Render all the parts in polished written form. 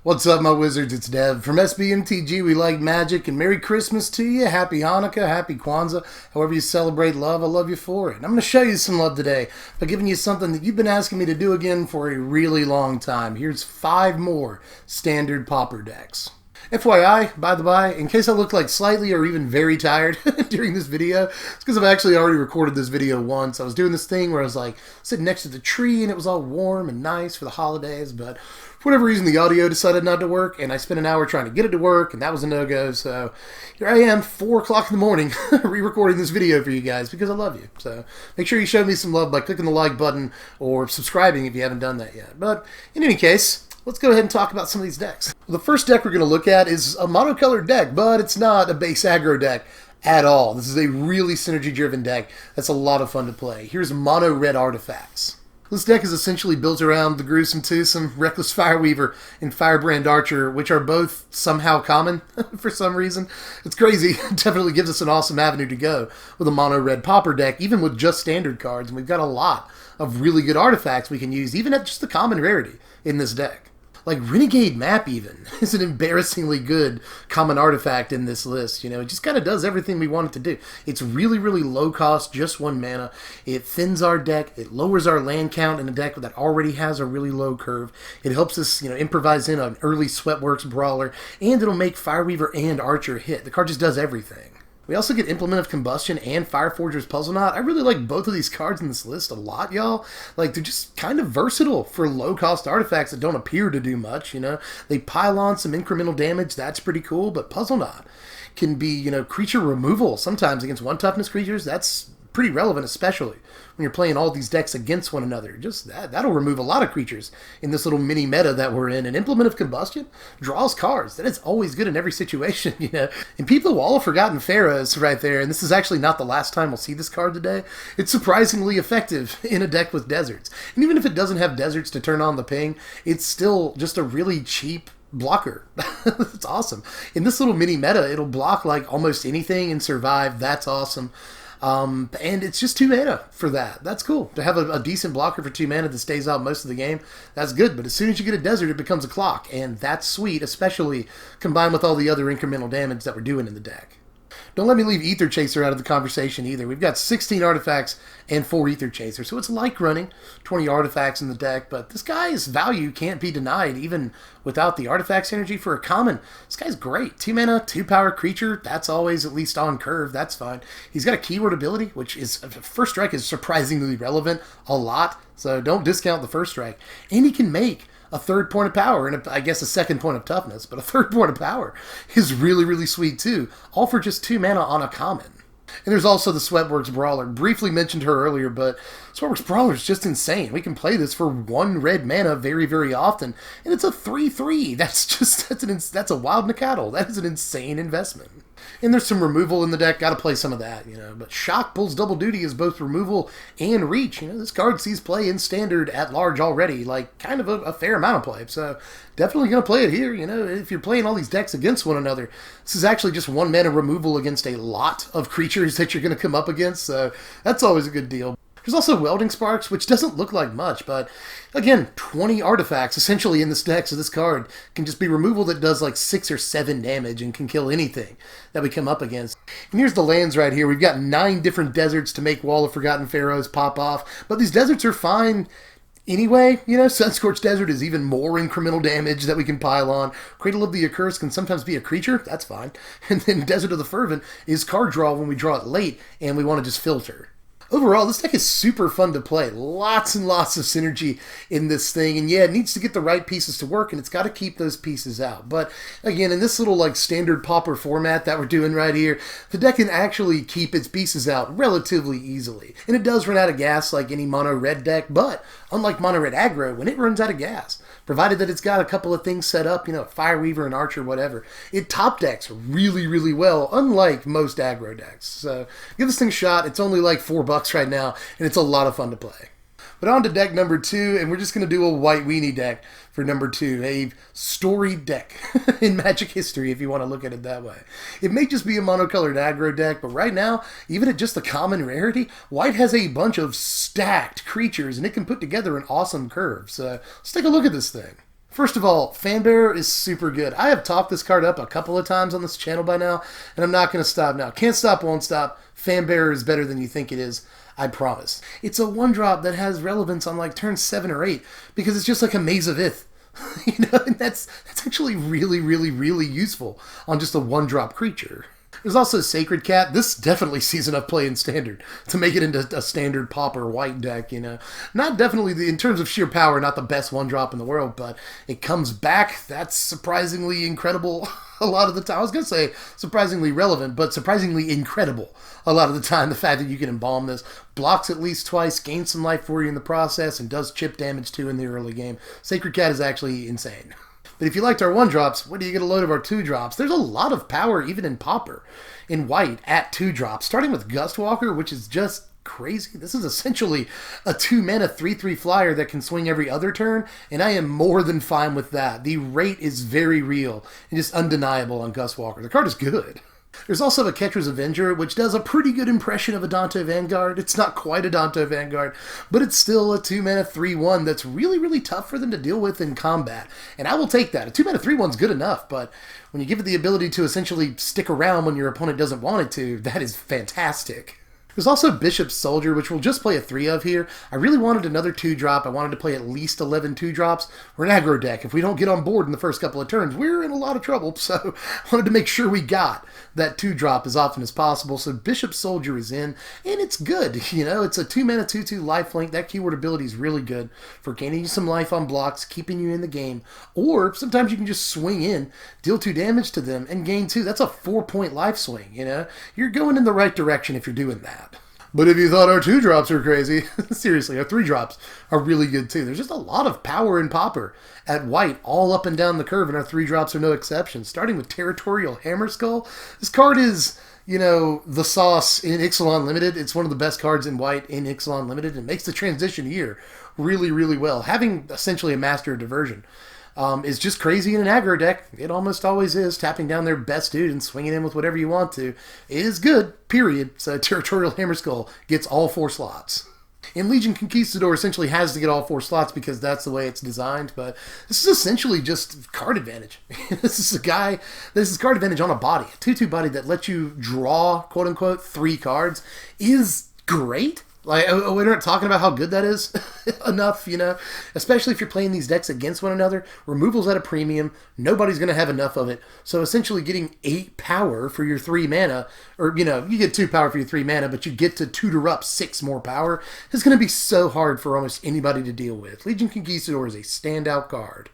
What's up, my wizards? It's Dev from Mtg. We like magic, and Merry Christmas to you. Happy Hanukkah, Happy Kwanzaa, however you celebrate love. I love you for it. I'm going to show you some love today by giving you something that you've been asking me to do again for a really long time. Here's 5 more standard Pauper decks. FYI, by the by, in case I look like slightly or even very tired during this video, it's because I've actually already recorded this video once. I was doing this thing where I was like sitting next to the tree and it was all warm and nice for the holidays, but for whatever reason the audio decided not to work, and I spent an hour trying to get it to work, and that was a no-go. So here I am, 4 o'clock in the morning, re-recording this video for you guys because I love you. So make sure you show me some love by clicking the like button or subscribing if you haven't done that yet. But in any case, let's go ahead and talk about some of these decks. The first deck we're going to look at is a monocolored deck, but it's not a base aggro deck at all. This is a really synergy-driven deck that's a lot of fun to play. Here's Mono Red Artifacts. This deck is essentially built around the Gruesome Twosome, Reckless Fireweaver, and Firebrand Archer, which are both somehow common for some reason. It's crazy. It definitely gives us an awesome avenue to go with a Mono Red Pauper deck, even with just standard cards. And we've got a lot of really good artifacts we can use, even at just the common rarity in this deck. Like Renegade Map even is an embarrassingly good common artifact in this list. You know, it just kind of does everything we want it to do. It's really, really low cost, just 1 mana. It thins our deck. It lowers our land count in a deck that already has a really low curve. It helps us, improvise in an early Sweatworks Brawler, and it'll make Fireweaver and Archer hit. The card just does everything. We also get Implement of Combustion and Fireforger's Puzzleknot. I really like both of these cards in this list a lot, y'all. Like, they're just kind of versatile for low-cost artifacts that don't appear to do much, They pile on some incremental damage, that's pretty cool, but Puzzleknot can be, creature removal sometimes against 1-toughness creatures. That's pretty relevant, especially when you're playing all these decks against one another. Just that'll remove a lot of creatures in this little mini meta that we're in. And Implement of Combustion draws cards. That is always good in every situation, And people will all have forgotten Pharaohs right there, and this is actually not the last time we'll see this card today. It's surprisingly effective in a deck with deserts. And even if it doesn't have deserts to turn on the ping, it's still just a really cheap blocker. It's awesome. In this little mini meta, it'll block like almost anything and survive. That's awesome. And it's just 2 mana for that. That's cool. To have a decent blocker for 2 mana that stays out most of the game, that's good. But as soon as you get a desert, it becomes a clock. And that's sweet, especially combined with all the other incremental damage that we're doing in the deck. Don't let me leave Aether Chaser out of the conversation either. We've got 16 artifacts and 4 Aether Chasers, so it's like running 20 artifacts in the deck, but this guy's value can't be denied even without the artifact synergy for a common. This guy's great. 2 mana, 2 power creature, that's always at least on curve, that's fine. He's got a keyword ability, which is, first strike is surprisingly relevant a lot, so don't discount the first strike. And he can make a 3rd point of power, and I guess a 2nd point of toughness, but a 3rd point of power is really, really sweet too, all for just 2 mana on a common. And there's also the Sweatworks Brawler. Briefly mentioned her earlier, but Sweatworks Brawler is just insane. We can play this for 1 red mana very, very often, and it's a 3/3. That's a wild Cradle. That is an insane investment. And there's some removal in the deck. Got to play some of that, But Shock pulls double duty as both removal and reach. This card sees play in standard at large already, like kind of a fair amount of play. So definitely going to play it here. If you're playing all these decks against one another, this is actually just 1 mana removal against a lot of creatures that you're going to come up against. So that's always a good deal. There's also Welding Sparks, which doesn't look like much, but again, 20 artifacts essentially in this deck, so this card can just be removal that does like 6 or 7 damage and can kill anything that we come up against. And here's the lands right here. We've got 9 different deserts to make Wall of Forgotten Pharaohs pop off, but these deserts are fine anyway. Sunscorched Desert is even more incremental damage that we can pile on. Cradle of the Accursed can sometimes be a creature, that's fine. And then Desert of the Fervent is card draw when we draw it late and we want to just filter. Overall, this deck is super fun to play. Lots and lots of synergy in this thing. And yeah, it needs to get the right pieces to work, and it's got to keep those pieces out. But again, in this little standard Pauper format that we're doing right here, the deck can actually keep its pieces out relatively easily. And it does run out of gas like any mono red deck, but unlike mono red aggro, when it runs out of gas, provided that it's got a couple of things set up, Fireweaver and Archer, whatever, it top decks really, really well, unlike most aggro decks. So give this thing a shot. It's only like $4 right now, and it's a lot of fun to play. But on to deck number 2, and we're just going to do a white weenie deck for number 2, a storied deck in Magic history, if you want to look at it that way. It may just be a monocolored aggro deck, but right now, even at just the common rarity, white has a bunch of stacked creatures, and it can put together an awesome curve. So let's take a look at this thing. First of all, Fanbearer is super good. I have talked this card up a couple of times on this channel by now, and I'm not going to stop now. Can't stop, won't stop. Fanbearer is better than you think it is. I promise. It's a 1-drop that has relevance on like turn 7 or 8 because it's just like a Maze of Ith. And that's actually really, really, really useful on just a 1-drop creature. There's also Sacred Cat. This definitely sees enough play in Standard to make it into a standard Pauper white deck, Not definitely, in terms of sheer power, not the best 1-drop in the world, but it comes back. That's surprisingly incredible a lot of the time. I was going to say surprisingly relevant, but surprisingly incredible a lot of the time. The fact that you can embalm this, blocks at least twice, gains some life for you in the process, and does chip damage too in the early game. Sacred Cat is actually insane. But if you liked our 1-drops, what do you get a load of our 2-drops? There's a lot of power even in Pauper, in white, at 2-drops. Starting with Gustwalker, which is just crazy. This is essentially a 2-mana 3/3 flyer that can swing every other turn, and I am more than fine with that. The rate is very real and just undeniable on Gustwalker. The card is good. There's also Oketra's Avenger, which does a pretty good impression of a Dante Vanguard. It's not quite a Dante Vanguard, but it's still a 2-mana 3/1 that's really, really tough for them to deal with in combat. And I will take that. A 2-mana 3/1's good enough, but when you give it the ability to essentially stick around when your opponent doesn't want it to, that is fantastic. There's also Bishop's Soldier, which we'll just play a 3 of here. I really wanted another 2-drop. I wanted to play at least 11 2-drops. We're an aggro deck. If we don't get on board in the first couple of turns, we're in a lot of trouble. So I wanted to make sure we got that 2-drop as often as possible. So Bishop's Soldier is in, and it's good. It's a 2-mana 2/2 lifelink. That keyword ability is really good for gaining you some life on blocks, keeping you in the game. Or sometimes you can just swing in, deal 2 damage to them, and gain 2. That's a 4-point life swing, You're going in the right direction if you're doing that. But if you thought our 2-drops were crazy, seriously, our 3-drops are really good too. There's just a lot of power in Pauper at white, all up and down the curve, and our 3-drops are no exception. Starting with Territorial Hammerskull. This card is, the sauce in Ixalan Limited. It's one of the best cards in white in Ixalan Limited. It makes the transition here really, really well. Having essentially a Master of Diversion is just crazy in an aggro deck. It almost always is. Tapping down their best dude and swinging in with whatever you want to. It is good, period. So Territorial Hammerskull gets all 4 slots. And Legion Conquistador essentially has to get all 4 slots because that's the way it's designed, but this is essentially just card advantage. This is card advantage on a body. A 2/2 body that lets you draw, quote-unquote, 3 cards is great. We're not talking about how good that is enough, Especially if you're playing these decks against one another. Removal's at a premium. Nobody's going to have enough of it. So essentially getting 8 power for your 3 mana, or, you get 2 power for your 3 mana, but you get to tutor up 6 more power, is going to be so hard for almost anybody to deal with. Legion Conquistador is a standout card.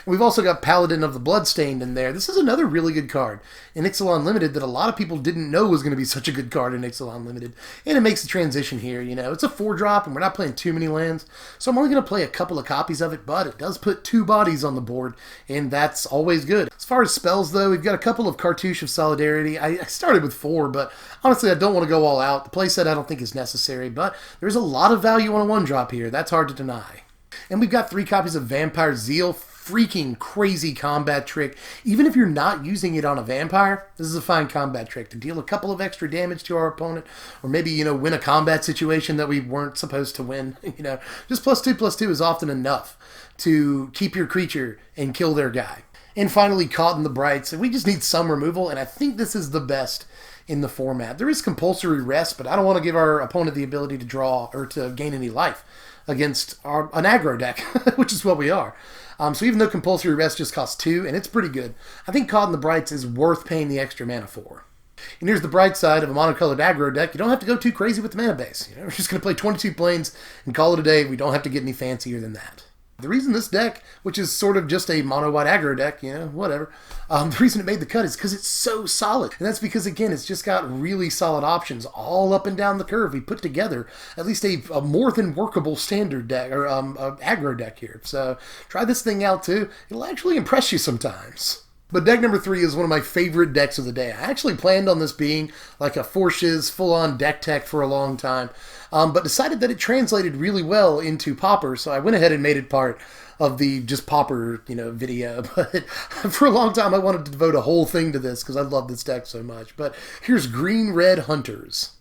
We've also got Paladin of the Bloodstained in there. This is another really good card in Ixalan Limited that a lot of people didn't know was going to be such a good card in Ixalan Limited. And it makes the transition here, It's a 4-drop, and we're not playing too many lands. So I'm only going to play a couple of copies of it, but it does put 2 bodies on the board, and that's always good. As far as spells, though, we've got a couple of Cartouche of Soldarity. I started with 4, but honestly, I don't want to go all out. The playset I don't think is necessary, but there's a lot of value on a 1-drop here. That's hard to deny. And we've got 3 copies of Vampire Zeal. Freaking crazy combat trick. Even if you're not using it on a vampire, this is a fine combat trick to deal a couple of extra damage to our opponent, or maybe, win a combat situation that we weren't supposed to win. Just +2/+2 is often enough to keep your creature and kill their guy. And finally, Caught in the Brights. We just need some removal, and I think this is the best in the format. There is compulsory rest, but I don't want to give our opponent the ability to draw or to gain any life against an aggro deck, which is what we are. So even though compulsory rest just costs 2, and it's pretty good, I think Caught in the Brights is worth paying the extra mana for. And here's the bright side of a monocolored aggro deck. You don't have to go too crazy with the mana base. We're just going to play 22 planes and call it a day. We don't have to get any fancier than that. The reason this deck, which is sort of just a mono-white aggro deck, whatever, the reason it made the cut is because it's so solid. And that's because, again, it's just got really solid options all up and down the curve. We put together at least a more than workable standard deck, or aggro deck here. So try this thing out, too. It'll actually impress you sometimes. But deck number 3 is one of my favorite decks of the day. I actually planned on this being like a 4-shiz, full-on deck tech for a long time, but decided that it translated really well into Pauper, so I went ahead and made it part of the just Pauper, video. But for a long time, I wanted to devote a whole thing to this because I love this deck so much. But here's Green-Red Hunters.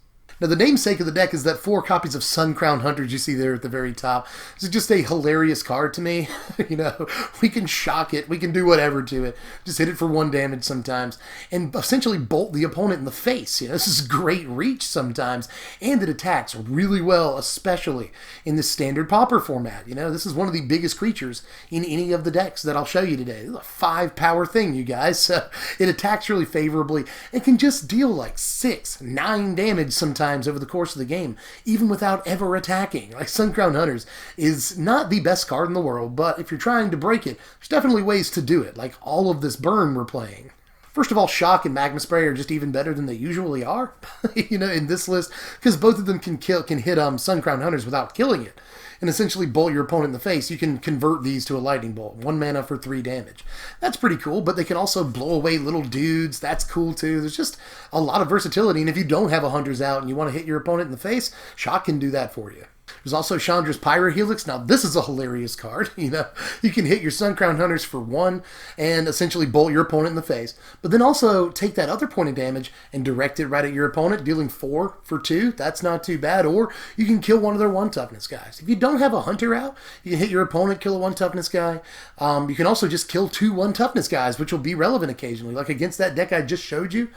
Now, the namesake of the deck is that 4 copies of Suncrown Hunters you see there at the very top. This is just a hilarious card to me. You know, we can shock it, we can do whatever to it, just hit it for 1 damage sometimes, and essentially bolt the opponent in the face. You know, this is great reach sometimes, and it attacks really well, especially in the standard Pauper format. You know, this is one of the biggest creatures in any of the decks that I'll show you today. This is a 5 power thing, you guys, so it attacks really favorably and can just deal like 6, 9 damage sometimes over the course of the game, even without ever attacking. Like, Suncrown Hunters is not the best card in the world, but if you're trying to break it, there's definitely ways to do it, like all of this burn we're playing. First of all, Shock and Magma Spray are just even better than they usually are, you know, in this list, because both of them can hit Suncrown Hunters without killing it, and essentially bolt your opponent in the face. You can convert these to a lightning bolt, 1 mana for 3 damage. That's pretty cool, but they can also blow away little dudes. That's cool too. There's just a lot of versatility, and if you don't have a Hunters out and you want to hit your opponent in the face, Shock can do that for you. There's also Chandra's Pyrohelix. Now, this is a hilarious card. You know, you can hit your Suncrown Hunters for 1 and essentially bolt your opponent in the face, but then also take that other point of damage and direct it right at your opponent, dealing 4 for 2. That's not too bad. Or you can kill one of their 1 toughness guys. If you don't have a Hunter out, you can hit your opponent, kill a 1 toughness guy. You can also just kill 2 1 toughness guys, which will be relevant occasionally. Like against that deck I just showed you.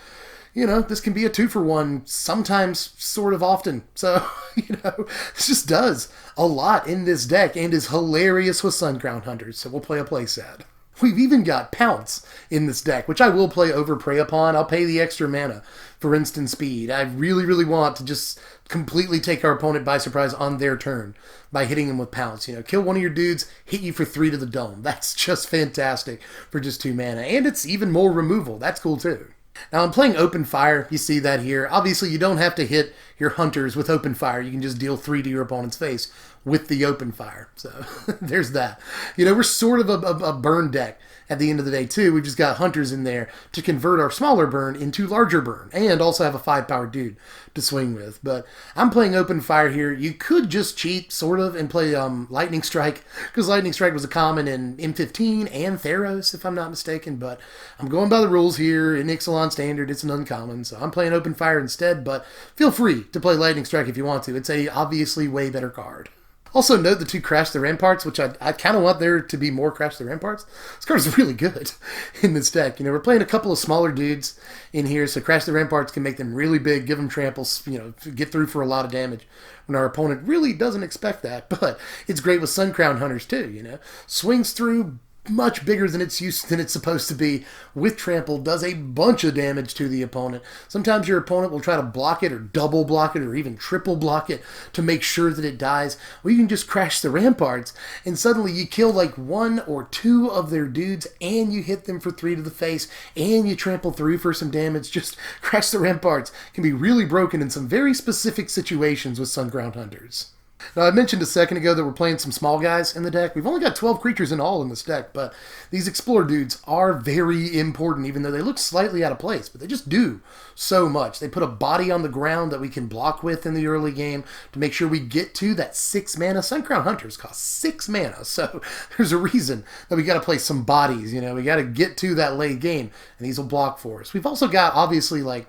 You know, this can be a 2 for 1, sometimes sort of often. So, you know, this just does a lot in this deck and is hilarious with Suncrown Hunters. So we'll play a playset. We've even got Pounce in this deck, which I will play over Prey Upon. I'll pay the extra mana for instant speed. I really, really want to just completely take our opponent by surprise on their turn by hitting them with Pounce. You know, kill one of your dudes, hit you for 3 to the dome. That's just fantastic for just 2 mana. And it's even more removal. That's cool too. Now, I'm playing Open Fire. You see that here. Obviously, you don't have to hit your Hunters with Open Fire. You can just deal 3 to your opponent's face with the Open Fire. So, there's that. You know, we're sort of a burn deck at the end of the day, too. We've just got Hunters in there to convert our smaller burn into larger burn, and also have a 5-power dude to swing with. But I'm playing Open Fire here. You could just cheat, sort of, and play Lightning Strike, because Lightning Strike was a common in M15 and Pharaohs, if I'm not mistaken. But I'm going by the rules here. In Ixalli Standard, it's an uncommon, so I'm playing Open Fire instead, but feel free to play Lightning Strike if you want to. It's a obviously way better card. Also note the 2 Crash the Ramparts, which I kind of want there to be more Crash the Ramparts. This card is really good in this deck. You know, we're playing a couple of smaller dudes in here, so Crash the Ramparts can make them really big, give them tramples, you know, get through for a lot of damage when our opponent really doesn't expect that. But it's great with Suncrown Hunters too, you know. Swings through, much bigger than it's supposed to be with trample, does a bunch of damage to the opponent. Sometimes your opponent will try to block it or double block it or even triple block it to make sure that it dies. Well, you can just Crash the Ramparts and suddenly you kill like 1 or 2 of their dudes and you hit them for 3 to the face and you trample through for some damage. Just Crash the Ramparts can be really broken in some very specific situations with Suncrown Hunters. Now, I mentioned a second ago that we're playing some small guys in the deck. We've only got 12 creatures in all in this deck, but these Explorer dudes are very important, even though they look slightly out of place, but they just do so much. They put a body on the ground that we can block with in the early game to make sure we get to that 6 mana. Suncrown Hunters cost 6 mana, so there's a reason that we got to play some bodies. You know, we got to get to that late game, and these will block for us. We've also got, obviously, like,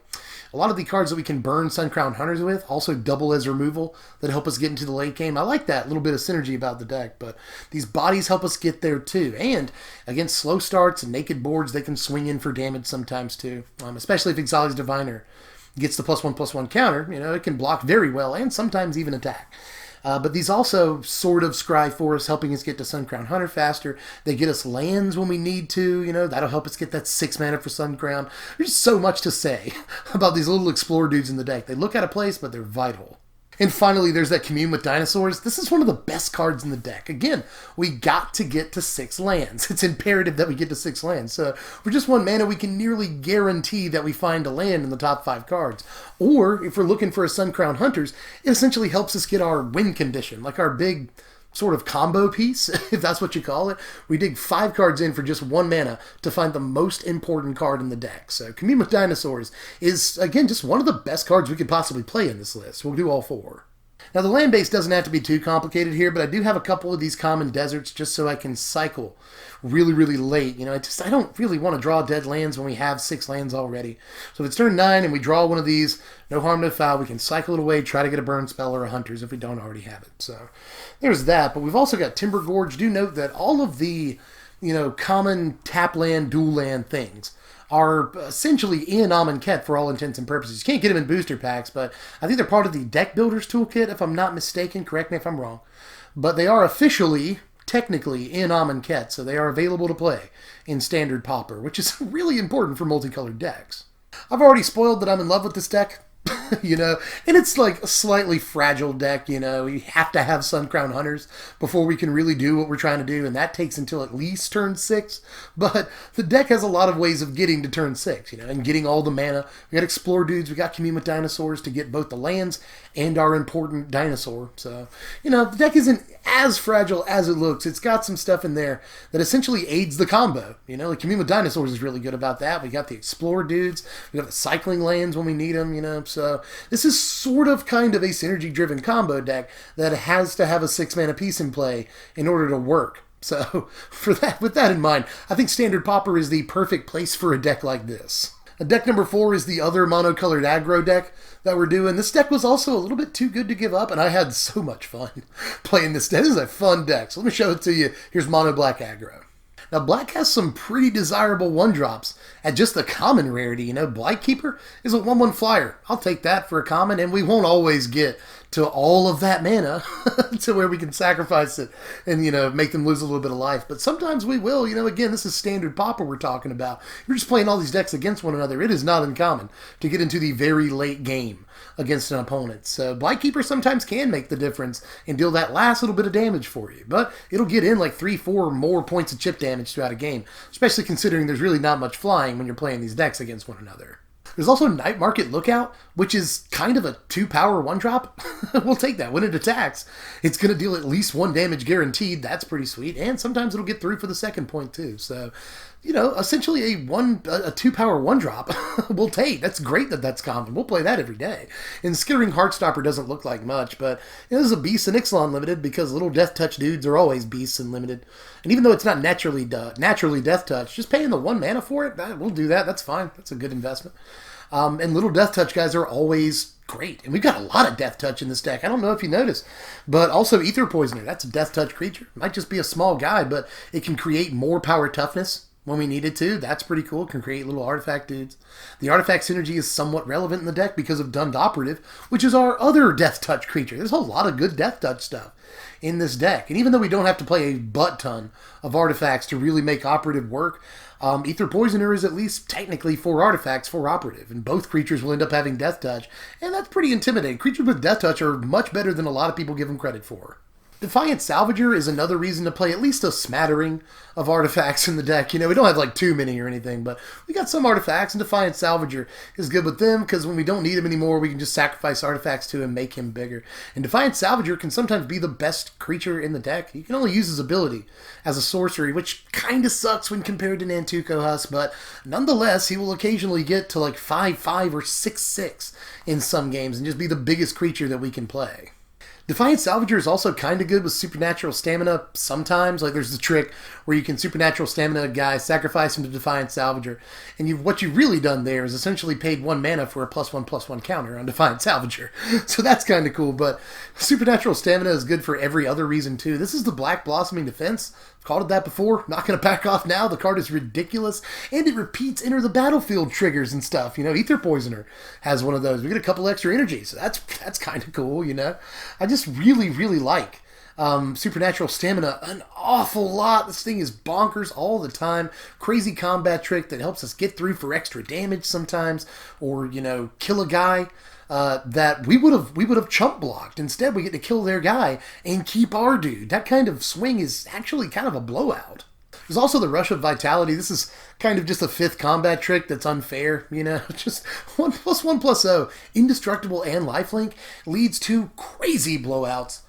a lot of the cards that we can burn Suncrown Hunters with also double as removal that help us get into the late game. I like that little bit of synergy about the deck, but these bodies help us get there too. And against slow starts and naked boards, they can swing in for damage sometimes too, especially if Ixalli's Diviner gets the +1/+1 counter. You know, it can block very well and sometimes even attack. But these also sort of scry for us, helping us get to Suncrown Hunter faster. They get us lands when we need to, you know, that'll help us get that 6 mana for Suncrown. There's so much to say about these little Explorer dudes in the deck. They look out of place, but they're vital. And finally, there's that Commune with Dinosaurs. This is one of the best cards in the deck. Again, we got to get to 6 lands. It's imperative that we get to 6 lands. So for just 1 mana, we can nearly guarantee that we find a land in the top 5 cards. Or if we're looking for a Suncrown Hunters, it essentially helps us get our win condition, like our big sort of combo piece, if that's what you call it. We dig 5 cards in for just 1 mana to find the most important card in the deck. So Commune with Dinosaurs is, again, just one of the best cards we could possibly play in this list. We'll do all 4. Now, the land base doesn't have to be too complicated here, but I do have a couple of these common deserts just so I can cycle really, really late. You know, I don't really want to draw dead lands when we have 6 lands already. So if it's turn 9 and we draw one of these, no harm, no foul, we can cycle it away, try to get a burn spell or a hunters if we don't already have it. So there's that. But we've also got Timber Gorge. Do note that all of the, you know, common tap land, dual land things are essentially in Amonkhet for all intents and purposes. You can't get them in booster packs, but I think they're part of the Deck Builders Toolkit, if I'm not mistaken. Correct me if I'm wrong. But they are officially, technically, in Amonkhet, so they are available to play in Standard Pauper, which is really important for multicolored decks. I've already spoiled that I'm in love with this deck. You know, and it's like a slightly fragile deck, you know. You have to have Suncrown Hunters before we can really do what we're trying to do, and that takes until at least turn 6. But the deck has a lot of ways of getting to turn 6, you know, and getting all the mana. We got Explore Dudes, we got Commune with Dinosaurs to get both the lands and our important dinosaur. So, you know, the deck isn't as fragile as it looks. It's got some stuff in there that essentially aids the combo. You know, like Commune with Dinosaurs is really good about that. We got the Explore Dudes, we got the cycling lands when we need them, you know. So this is sort of kind of a synergy-driven combo deck that has to have a 6-mana piece in play in order to work. So with that in mind, I think Standard Pauper is the perfect place for a deck like this. Deck number 4 is the other monocolored aggro deck that we're doing. This deck was also a little bit too good to give up, and I had so much fun playing this deck. This is a fun deck, so let me show it to you. Here's mono black aggro. Now, black has some pretty desirable 1-drops at just the common rarity. You know, Blightkeeper is a 1/1 flyer. I'll take that for a common, and we won't always get to all of that mana to where we can sacrifice it and, you know, make them lose a little bit of life. But sometimes we will. You know, again, this is Standard Pauper we're talking about. You're just playing all these decks against one another. It is not uncommon to get into the very late game against an opponent. So Blightkeeper sometimes can make the difference and deal that last little bit of damage for you. But it'll get in like 3-4 more points of chip damage throughout a game, especially considering there's really not much flying when you're playing these decks against one another. There's also Night Market Lookout, which is kind of a 2-power 1-drop. We'll take that. When it attacks, it's going to deal at least 1 damage guaranteed. That's pretty sweet. And sometimes it'll get through for the second point too. So, you know, essentially a 2-power 1-drop we'll take. That's great that that's common. We'll play that every day. And Skittering Heartstopper doesn't look like much, but you know, this is a beast in Ixalli Limited because little Death Touch dudes are always beasts in Limited. And even though it's not naturally Death Touch, just paying the 1 mana for it, we'll do that. That's fine. That's a good investment. And little Death Touch guys are always great. And we've got a lot of Death Touch in this deck. I don't know if you noticed. But also Aether Poisoner. That's a Death Touch creature. Might just be a small guy, but it can create more power toughness when we need it to. That's pretty cool. It can create little artifact dudes. The artifact synergy is somewhat relevant in the deck because of Dund Operative, which is our other Death Touch creature. There's a lot of good Death Touch stuff in this deck. And even though we don't have to play a butt ton of artifacts to really make Operative work, Aether Poisoner is at least technically 4 artifacts for Operative, and both creatures will end up having Death Touch, and that's pretty intimidating. Creatures with Death Touch are much better than a lot of people give them credit for. Defiant Salvager is another reason to play at least a smattering of artifacts in the deck. You know, we don't have like too many or anything, but we got some artifacts, and Defiant Salvager is good with them because when we don't need him anymore, we can just sacrifice artifacts to him, make him bigger. And Defiant Salvager can sometimes be the best creature in the deck. You can only use his ability as a sorcery, which kind of sucks when compared to Nantuko Husk, but nonetheless, he will occasionally get to like 5/5 or 6/6 in some games and just be the biggest creature that we can play. Defiant Salvager is also kind of good with Supernatural Stamina sometimes. Like there's the trick where you can Supernatural Stamina a guy, sacrifice him to Defiant Salvager, and what you've really done there is essentially paid 1 mana for a +1/+1 counter on Defiant Salvager. So that's kind of cool, but Supernatural Stamina is good for every other reason too. This is the Black Blossoming Defense. I've called it that before. Not going to back off now. The card is ridiculous, and it repeats enter the battlefield triggers and stuff. You know, Aether Poisoner has one of those. We get a couple extra energy, so that's kind of cool, you know. I just really, really like Supernatural Stamina an awful lot. This thing is bonkers all the time. Crazy combat trick that helps us get through for extra damage sometimes, or, you know, kill a guy that we would have chump blocked. Instead, we get to kill their guy and keep our dude. That kind of swing is actually kind of a blowout. There's also the Rush of Vitality. This is kind of just a 5th combat trick that's unfair, you know, just 1+1/+0, indestructible and lifelink leads to crazy blowouts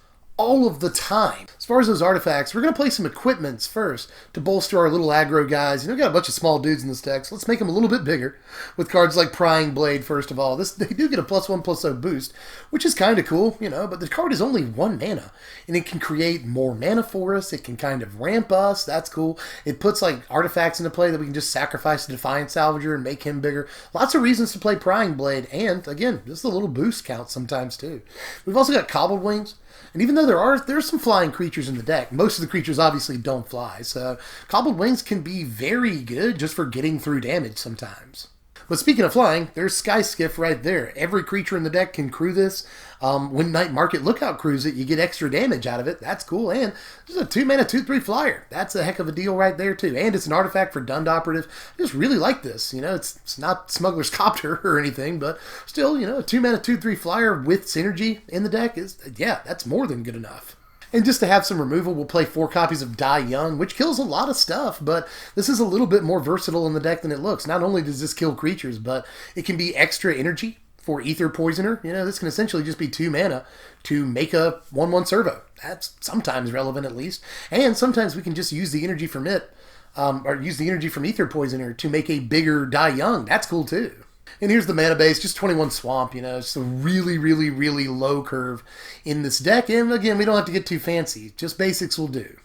all of the time. As far as those artifacts, we're going to play some equipments first to bolster our little aggro guys. You know, we've got a bunch of small dudes in this deck, so let's make them a little bit bigger with cards like Prying Blade, first of all. They do get a +1/+0 boost, which is kind of cool, you know, but the card is only 1 mana, and it can create more mana for us. It can kind of ramp us. That's cool. It puts, like, artifacts into play that we can just sacrifice to Defiant Salvager and make him bigger. Lots of reasons to play Prying Blade, and, again, just a little boost count sometimes, too. We've also got Cobbled Wings. And even though there's some flying creatures in the deck, most of the creatures obviously don't fly, so Cobbled Wings can be very good just for getting through damage sometimes. But speaking of flying, there's Sky Skiff right there. Every creature in the deck can crew this. When Night Market Lookout crews it, you get extra damage out of it. That's cool. And there's a 2-mana 2/3 flyer. That's a heck of a deal right there, too. And it's an artifact for Dund Operative. I just really like this. You know, it's not Smuggler's Copter or anything, but still, you know, a 2-mana 2/3 flyer with synergy in the deck is, yeah, that's more than good enough. And just to have some removal, we'll play 4 copies of Die Young, which kills a lot of stuff, but this is a little bit more versatile in the deck than it looks. Not only does this kill creatures, but it can be extra energy for Aether Poisoner. You know, this can essentially just be 2 mana to make a 1/1 servo. That's sometimes relevant, at least. And sometimes we can just use the energy from it, or use the energy from Aether Poisoner to make a bigger Die Young. That's cool, too. And here's the mana base, just 21 Swamp, you know, it's a really, really, really low curve in this deck. And again, we don't have to get too fancy, just basics will do.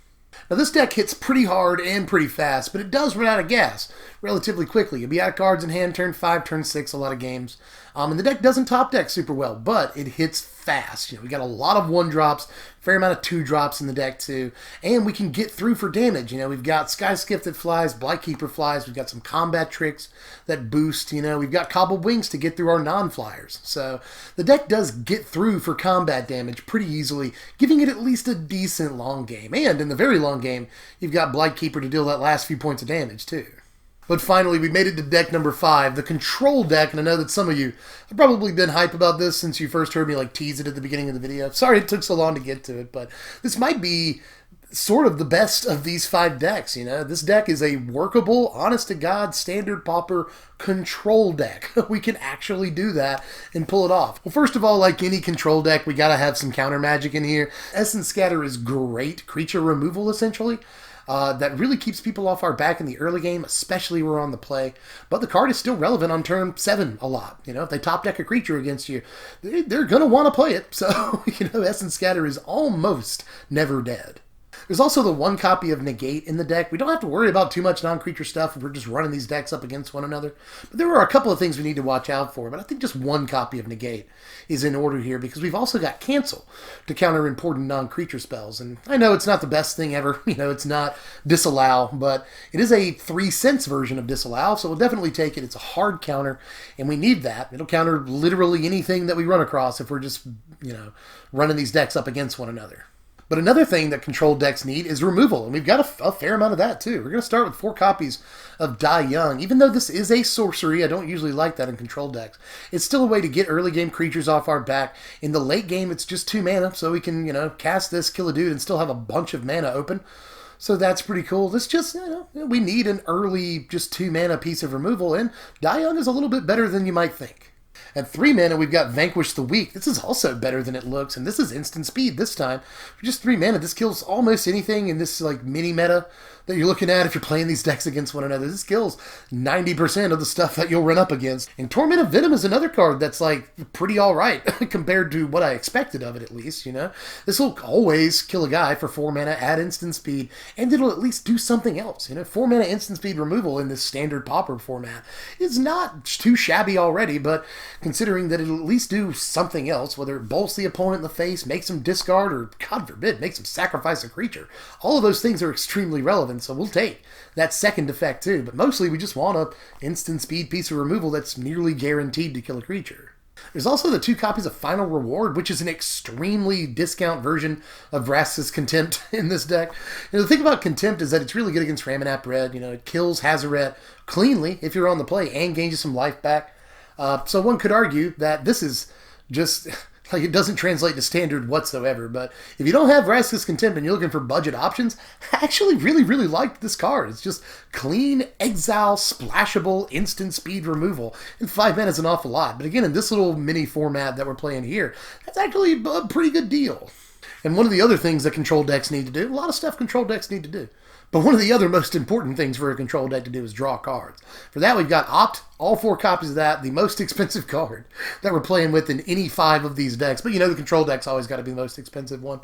Now this deck hits pretty hard and pretty fast, but it does run out of gas relatively quickly. You'll be out of cards in hand turn 5, turn 6, a lot of games. And the deck doesn't top deck super well, but it hits fast. You know, we got a lot of 1-drops, fair amount of 2-drops in the deck too, and we can get through for damage. You know, we've got Sky Skiff that flies, Blightkeeper flies, we've got some combat tricks that boost, you know, we've got Cobbled Wings to get through our non-flyers. So the deck does get through for combat damage pretty easily, giving it at least a decent long game. And in the very long game, you've got Blightkeeper to deal that last few points of damage too. But finally, we made it to deck number 5, the Control deck, and I know that some of you have probably been hype about this since you first heard me like tease it at the beginning of the video. Sorry it took so long to get to it, but this might be sort of the best of these 5 decks, you know? This deck is a workable, honest-to-God, standard Pauper Control deck. We can actually do that and pull it off. Well, first of all, like any Control deck, we gotta have some counter magic in here. Essence Scatter is great creature removal, essentially. That really keeps people off our back in the early game, especially when we're on the play. But the card is still relevant on turn 7 a lot. You know, if they top deck a creature against you, they're going to want to play it. So, you know, Essence Scatter is almost never dead. There's also the 1 copy of Negate in the deck. We don't have to worry about too much non-creature stuff if we're just running these decks up against one another. But there are a couple of things we need to watch out for, but I think just 1 copy of Negate is in order here because we've also got Cancel to counter important non-creature spells. And I know it's not the best thing ever. You know, it's not Disallow, but it is a 3-cents version of Disallow, so we'll definitely take it. It's a hard counter, and we need that. It'll counter literally anything that we run across if we're just, you know, running these decks up against one another. But another thing that Control decks need is removal, and we've got a fair amount of that too. We're going to start with 4 copies of Die Young. Even though this is a sorcery, I don't usually like that in Control decks. It's still a way to get early game creatures off our back. In the late game, it's just 2 mana, so we can, you know, cast this, kill a dude, and still have a bunch of mana open. So that's pretty cool. This just, you know, we need an early, just 2 mana piece of removal, and Die Young is a little bit better than you might think. At 3 mana, we've got Vanquish the Weak. This is also better than it looks, and this is instant speed this time. For just 3 mana, this kills almost anything in this like mini meta that you're looking at if you're playing these decks against one another. This kills 90% of the stuff that you'll run up against. And Torment of Venom is another card that's like pretty alright compared to what I expected of it, at least, you know. This will always kill a guy for 4 mana at instant speed, and it'll at least do something else. You know, 4 mana instant speed removal in this standard Pauper format is not too shabby already, but considering that it'll at least do something else, whether it bolts the opponent in the face, makes him discard, or God forbid, makes him sacrifice a creature. All of those things are extremely relevant, so we'll take that second effect too, but mostly we just want a instant speed piece of removal that's nearly guaranteed to kill a creature. There's also the 2 copies of Final Reward, which is an extremely discount version of Vraska's Contempt in this deck. You know, the thing about Contempt is that it's really good against Ramanap Red. You know, it kills Hazaret cleanly if you're on the play and gains you some life back. So one could argue that this is just... like, it doesn't translate to standard whatsoever, but if you don't have Vraska's Contempt and you're looking for budget options, I actually really like this card. It's just clean, exile, splashable, instant speed removal, and 5 mana is an awful lot. But again, in this little mini format that we're playing here, that's actually a pretty good deal. And one of the other things that control decks need to do, a lot of stuff control decks need to do, but one of the other most important things for a control deck to do is draw cards. For that, we've got Opt, all 4 copies of that, the most expensive card that we're playing with in any 5 of these decks. But you know the control deck's always got to be the most expensive one.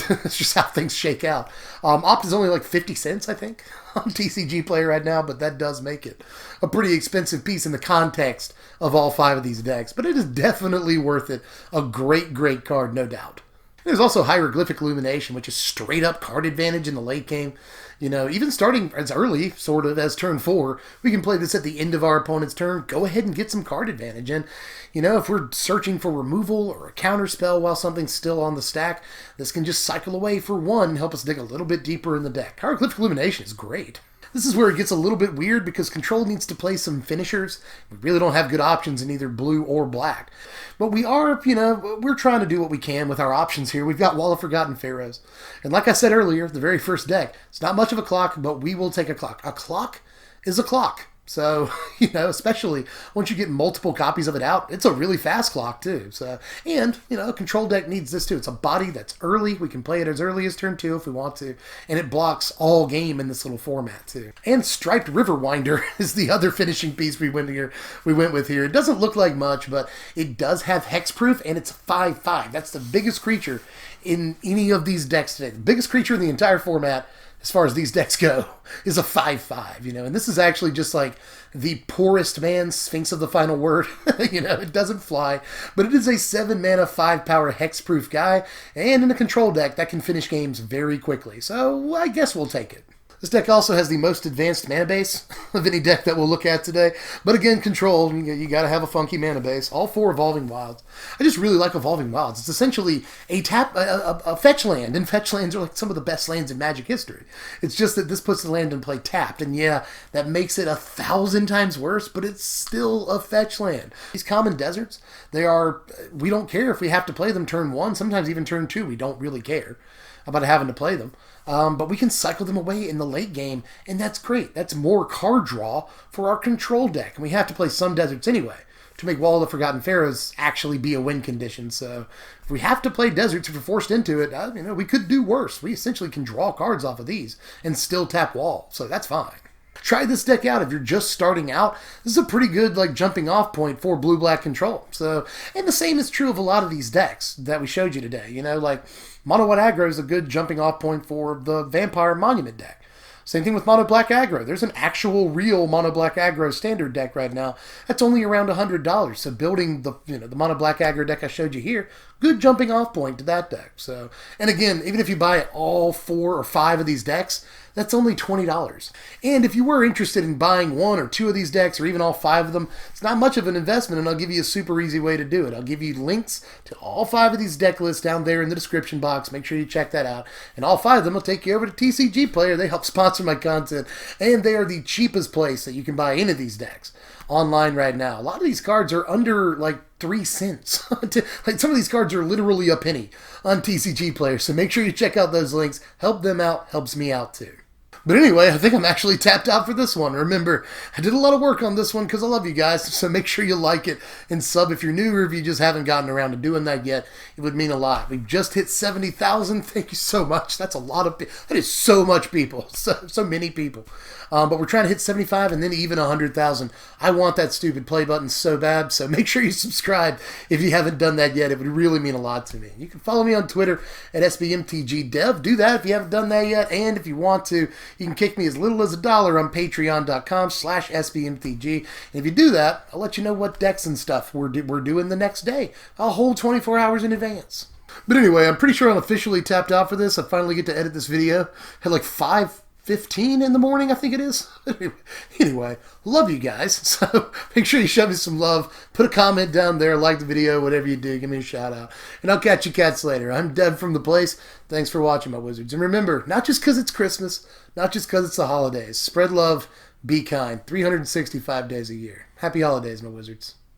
That's just how things shake out. Opt is only like 50 cents, I think, on TCG Player right now, but that does make it a pretty expensive piece in the context of all 5 of these decks. But it is definitely worth it. A great, great card, no doubt. There's also Hieroglyphic Illumination, which is straight up card advantage in the late game. You know, even starting as early, sort of, as turn 4, we can play this at the end of our opponent's turn. Go ahead and get some card advantage. And, you know, if we're searching for removal or a counter spell while something's still on the stack, this can just cycle away for 1 and help us dig a little bit deeper in the deck. Hieroglyphic Illumination is great. This is where it gets a little bit weird because Control needs to play some finishers. We really don't have good options in either blue or black. But we are, you know, we're trying to do what we can with our options here. We've got Wall of Forgotten Pharaohs. And like I said earlier, the very first deck, it's not much of a clock, but we will take a clock. A clock is a clock. So, you know, especially once you get multiple copies of it out, it's a really fast clock too. So, and, you know, a control deck needs this too. It's a body that's early. We can play it as early as turn 2 if we want to. And it blocks all game in this little format too. And Striped Riverwinder is the other finishing piece we went with here. It doesn't look like much, but it does have hexproof and it's 5/5. That's the biggest creature in any of these decks today. The biggest creature in the entire format, as far as these decks go, is a 5/5, you know, and this is actually just like the poorest man Sphinx of the Final Word. You know, it doesn't fly, but it is a 7 mana, 5 power hexproof guy, and in a control deck that can finish games very quickly, so I guess we'll take it. This deck also has the most advanced mana base of any deck that we'll look at today. But again, control, you got to have a funky mana base. All 4 Evolving Wilds. I just really like Evolving Wilds. It's essentially a fetch land, and fetch lands are like some of the best lands in Magic history. It's just that this puts the land in play tapped, and yeah, that makes it 1,000 times worse, but it's still a fetch land. These common deserts, we don't care if we have to play them turn 1, sometimes even turn 2, we don't really care about having to play them. But we can cycle them away in the late game, and that's great. That's more card draw for our control deck. And we have to play some deserts anyway to make Wall of the Forgotten Pharaohs actually be a win condition. So if we have to play deserts, if we're forced into it, you know, we could do worse. We essentially can draw cards off of these and still tap Wall, so that's fine. Try this deck out if you're just starting out. This is a pretty good jumping off point for blue-black control. So, and the same is true of a lot of these decks that we showed you today. You know, like Mono White Aggro is a good jumping off point for the Vampire Monument deck. Same thing with Mono Black Aggro. There's an actual real Mono Black Aggro standard deck right now that's only around $100. So building the Mono Black Aggro deck I showed you here, good jumping off point to that deck. So, and again, even if you buy all 4 or 5 of these decks, that's only $20. And if you were interested in buying 1 or 2 of these decks, or even all 5 of them, it's not much of an investment, and I'll give you a super easy way to do it. I'll give you links to all 5 of these deck lists down there in the description box. Make sure you check that out. And all 5 of them will take you over to TCG Player. They help sponsor my content, and they are the cheapest place that you can buy any of these decks online right now. A lot of these cards are under 3 cents. Some of these cards are literally a penny on TCG Player, so make sure you check out those links. Help them out, helps me out too. But anyway, I think I'm actually tapped out for this one. Remember, I did a lot of work on this one because I love you guys, so make sure you like it and sub if you're new, or if you just haven't gotten around to doing that yet. It would mean a lot. We've just hit 70,000. Thank you so much. That's a lot of people. That is so much people. So many people. But we're trying to hit 75 and then even 100,000. I want that stupid play button so bad, so make sure you subscribe if you haven't done that yet. It would really mean a lot to me. You can follow me on Twitter at SBMTGDev. Do that if you haven't done that yet, and if you want to, you can kick me as little as $1 on patreon.com/SBMTG. And if you do that, I'll let you know what decks and stuff we're doing the next day. I'll hold 24 hours in advance. But anyway, I'm pretty sure I'm officially tapped out for this. I finally get to edit this video at 5:15 in the morning, I think it is. Anyway, love you guys. So make sure you show me some love. Put a comment down there, like the video, whatever you do. Give me a shout out. And I'll catch you cats later. I'm Dev from The Place. Thanks for watching, my wizards. And remember, not just because it's Christmas, not just because it's the holidays. Spread love, be kind. 365 days a year. Happy holidays, my wizards.